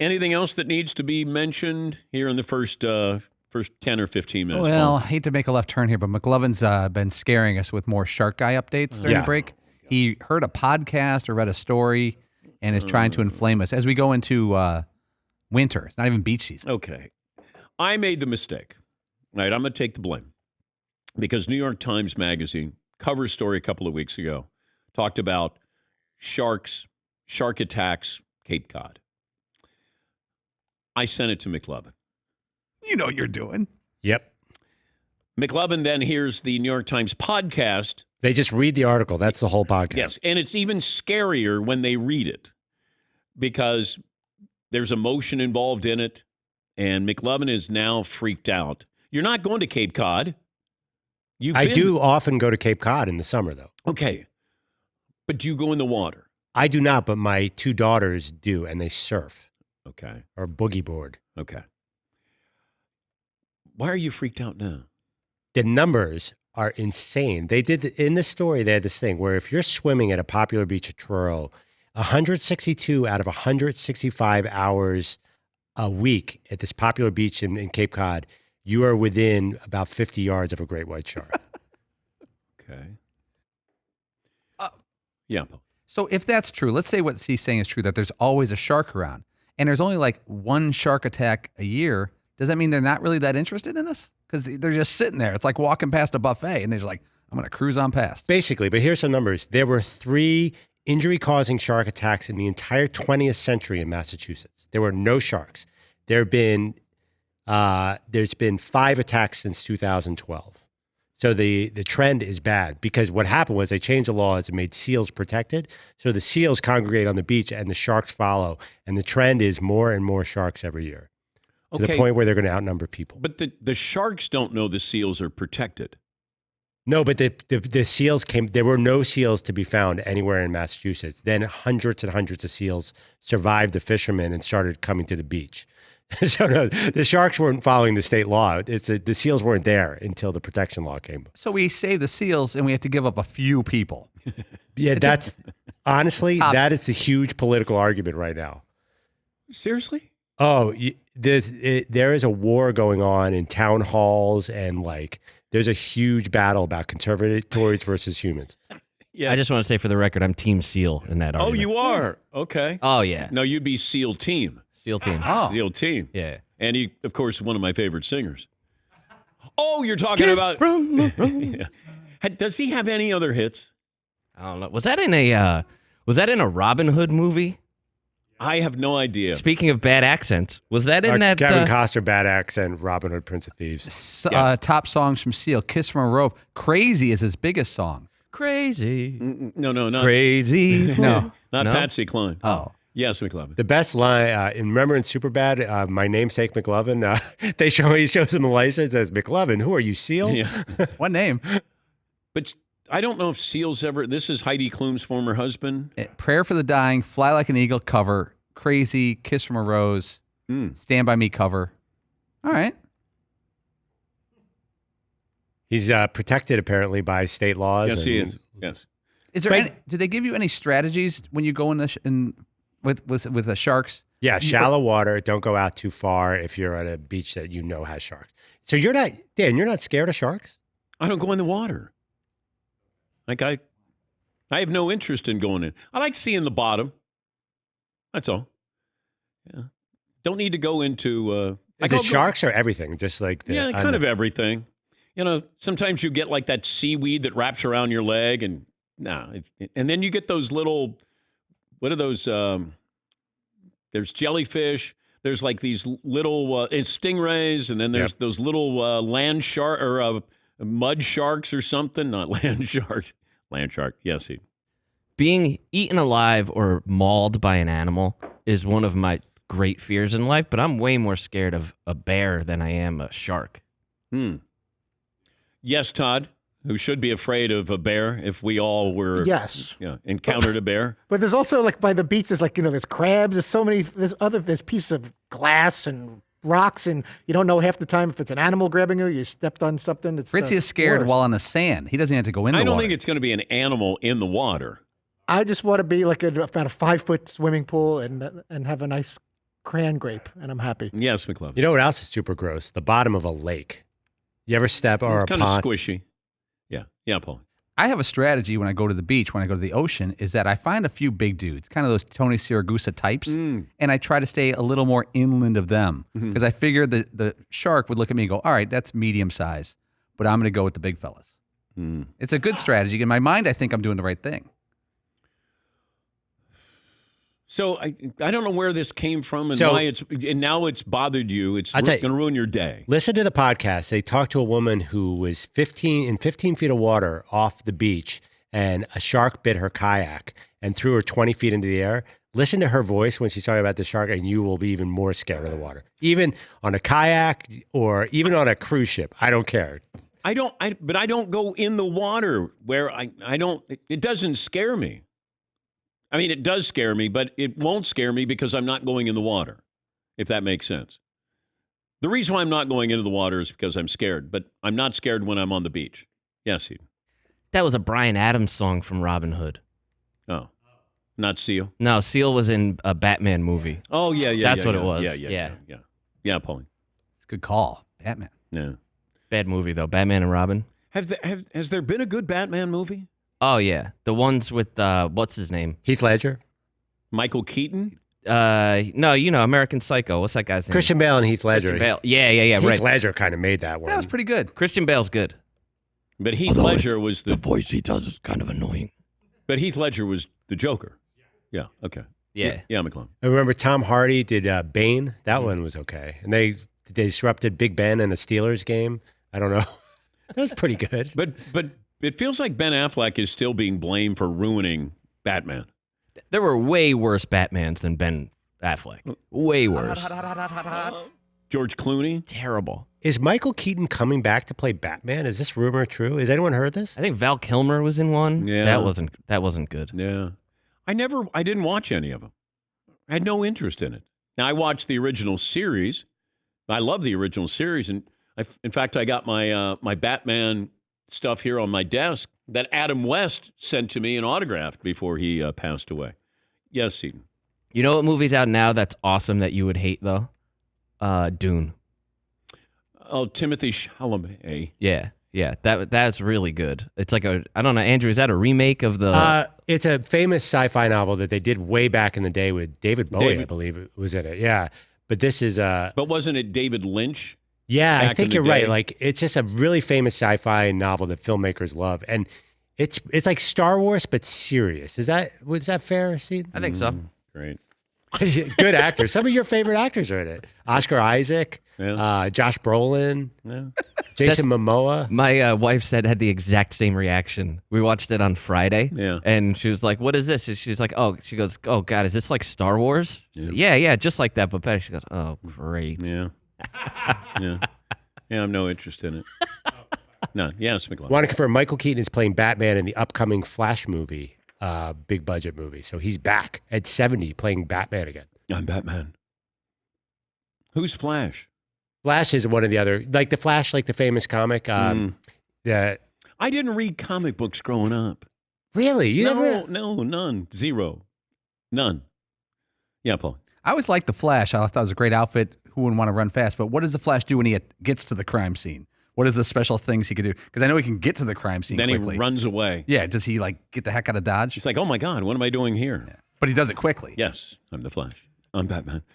Anything else that needs to be mentioned here in the first 10 or 15 minutes? Well, Paul? I hate to make a left turn here, but McLovin's been scaring us with more Shark Guy updates during the break. He heard a podcast or read a story and is trying to inflame us as we go into winter. It's not even beach season. Okay. I made the mistake. Right, I'm going to take the blame because New York Times Magazine cover story a couple of weeks ago talked about shark attacks, Cape Cod. I sent it to McLovin. You know what you're doing. Yep. McLovin then hears the New York Times podcast. They just read the article. That's the whole podcast. Yes, and it's even scarier when they read it because there's emotion involved in it, and McLovin is now freaked out. You're not going to Cape Cod. I do often go to Cape Cod in the summer, though. Okay, but do you go in the water? I do not, but my two daughters do, and they surf. Okay. Or boogie board. Okay. Why are you freaked out now? The numbers are insane. They did, in this story, they had this thing where if you're swimming at a popular beach at Truro, 162 out of 165 hours a week at this popular beach in Cape Cod, you are within about 50 yards of a great white shark. Okay. Yeah. So if that's true, let's say what he's saying is true, that there's always a shark around, and there's only like one shark attack a year. Does that mean they're not really that interested in us? Because they're just sitting there. It's like walking past a buffet, and they're just like, I'm going to cruise on past. Basically, but here's some numbers. There were 3 injury-causing shark attacks in the entire 20th century in Massachusetts. There were no sharks. There's been 5 attacks since 2012. So the trend is bad because what happened was they changed the laws and made seals protected. So the seals congregate on the beach and the sharks follow. And the trend is more and more sharks every year to the point where they're going to outnumber people. But the sharks don't know the seals are protected. No, but the seals came. There were no seals to be found anywhere in Massachusetts. Then hundreds and hundreds of seals survived the fishermen and started coming to the beach. So no, the sharks weren't following the state law. The seals weren't there until the protection law came. So we save the seals, and we have to give up a few people. Yeah, honestly, that is the huge political argument right now. Seriously? Oh, there is a war going on in town halls, and there's a huge battle about conservatories versus humans. Yeah, I just want to say for the record, I'm Team Seal in that argument. Oh, you are? Okay. Oh, yeah. No, you'd be SEAL Team. SEAL Team. Oh. SEAL Team. Yeah. And he, of course, is one of my favorite singers. Oh, you're talking about... Yeah. Does he have any other hits? I don't know. Was that in a Robin Hood movie? I have no idea. Speaking of bad accents, was that in that... Kevin Costner, bad accent, Robin Hood, Prince of Thieves. Top songs from Seal, Kiss from a Rose. Crazy is his biggest song. Crazy. No, not... Crazy. No. Not Patsy Cline. Oh. Yes, McLovin. The best line, remember in Superbad, my namesake McLovin, he shows him a license as McLovin. Who are you, Seal? Yeah. What name? But I don't know if Seal's ever... This is Heidi Klum's former husband. Prayer for the Dying, Fly Like an Eagle cover, Crazy, Kiss from a Rose, Stand By Me cover. All right. He's protected apparently by state laws. Yes, he is. Yes. Is there did they give you any strategies when you go in with the sharks? Yeah, shallow water. Don't go out too far if you're at a beach that you know has sharks. So you're not scared of sharks? I don't go in the water. I have no interest in going in. I like seeing the bottom. That's all. Yeah. Don't need to go into... Is it sharks or everything? Just like kind of everything. You know, sometimes you get like that seaweed that wraps around your leg and then you get those little... What are those? There's jellyfish. There's like these little stingrays, and then there's those little land shark or mud sharks or something. Not land sharks. Land shark. Yes. Being eaten alive or mauled by an animal is one of my great fears in life, but I'm way more scared of a bear than I am a shark. Yes, Todd. Who should be afraid of a bear if we all were encountered a bear. But there's also like by the beach, there's crabs, there's pieces of glass and rocks, and you don't know half the time if it's an animal grabbing you stepped on something. Fritzy is scared while on the sand. He doesn't have to go in the water. I don't think it's going to be an animal in the water. I just want to be like about a 5-foot swimming pool and have a nice cran grape, and I'm happy. Yes, McLovin. You know what else is super gross? The bottom of a lake. You ever step or It's a kind of pond? squishy. Yeah, Paul. I have a strategy when I go to the beach, when I go to the ocean, is that I find a few big dudes, kind of those Tony Siragusa types, and I try to stay a little more inland of them because I figure the shark would look at me and go, all right, that's medium size, but I'm going to go with the big fellas. It's a good strategy. In my mind, I think I'm doing the right thing. So I don't know where this came from and So- why and now it's bothered you. It's I'll going tell to you- ruin your day. Listen to the podcast. They talked to a woman who was 15 feet of water off the beach, and a shark bit her kayak and threw her 20 feet into the air. Listen to her voice when she's talking about the shark, and you will be even more scared of the water. Even on a kayak or even on a cruise ship, I don't care. But I don't go in the water where I don't. It doesn't scare me. I mean, it does scare me, but it won't scare me because I'm not going in the water, if that makes sense. The reason why I'm not going into the water is because I'm scared, but I'm not scared when I'm on the beach. Yes, Eden. That was a Bryan Adams song from Robin Hood. Oh, not Seal? No, Seal was in a Batman movie. Oh, yeah. That's what it was. Yeah. Yeah, Pauline. It's a good call. Batman. Yeah. Bad movie, though. Batman and Robin. Has there been a good Batman movie? Oh, yeah. The ones with, what's his name? Heath Ledger, Michael Keaton? No, American Psycho. What's that guy's name? Christian Bale, and Heath Ledger. Christian Bale. Yeah, Heath right. Ledger kind of made that one. That was pretty good. Christian Bale's good. But Heath Ledger was The voice he does is kind of annoying. But Heath Ledger was the Joker. Yeah, okay. Yeah. Yeah, McClung. I remember Tom Hardy did Bane. That one was okay. And they disrupted Big Ben in a Steelers game. I don't know. That was pretty good. But it feels like Ben Affleck is still being blamed for ruining Batman. There were way worse Batmans than Ben Affleck. Way worse. George Clooney? Terrible. Is Michael Keaton coming back to play Batman? Is this rumor true? Has anyone heard this? I think Val Kilmer was in one. Yeah. That wasn't good. Yeah. I didn't watch any of them. I had no interest in it. Now, I watched the original series. I love the original series. And in fact, I got my Batman stuff here on my desk that Adam West sent to me and autographed before he passed away. Yes, Seton. You know what movie's out now that's awesome that you would hate, though? Dune. Oh, Timothy Chalamet. Yeah. That's really good. It's like I don't know, Andrew, is that a remake of the... It's a famous sci-fi novel that they did way back in the day with David Bowie, I believe it was in it. Yeah. But this is... But wasn't it David Lynch? Yeah, I back in think the you're right. day? Like, it's just a really famous sci-fi novel that filmmakers love. And it's like Star Wars, but serious. Was that fair, Steve? I think so. Great. Good actors. Some of your favorite actors are in it. Oscar Isaac, Yeah. Josh Brolin, Yeah. Jason Momoa. My wife had the exact same reaction. We watched it on Friday, Yeah. and she was like, "What is this?" And she's like, she goes, "Oh God, is this like Star Wars?" Yeah, just like that, but better. She goes, "Oh, great." Yeah. Yeah. Yeah, I'm no interest in it. No. Yes, McLovin. Want to confirm Michael Keaton is playing Batman in the upcoming Flash movie, big budget movie. So he's back at 70 playing Batman again. I'm Batman. Who's Flash? Flash is one of the other, like the Flash, like the famous comic. That I didn't read comic books growing up. really, you never. No, none. Zero. None. Yeah, Paul. I always liked the Flash. I thought it was a great outfit. Who wouldn't want to run fast? But what does the Flash do when he gets to the crime scene? What is the special things he could do? Because I know he can get to the crime scene Then quickly. he runs away. Yeah, does he like get the heck out of Dodge? He's like, oh my God, what am I doing here? But he does it quickly. Yes, I'm the Flash. I'm Batman.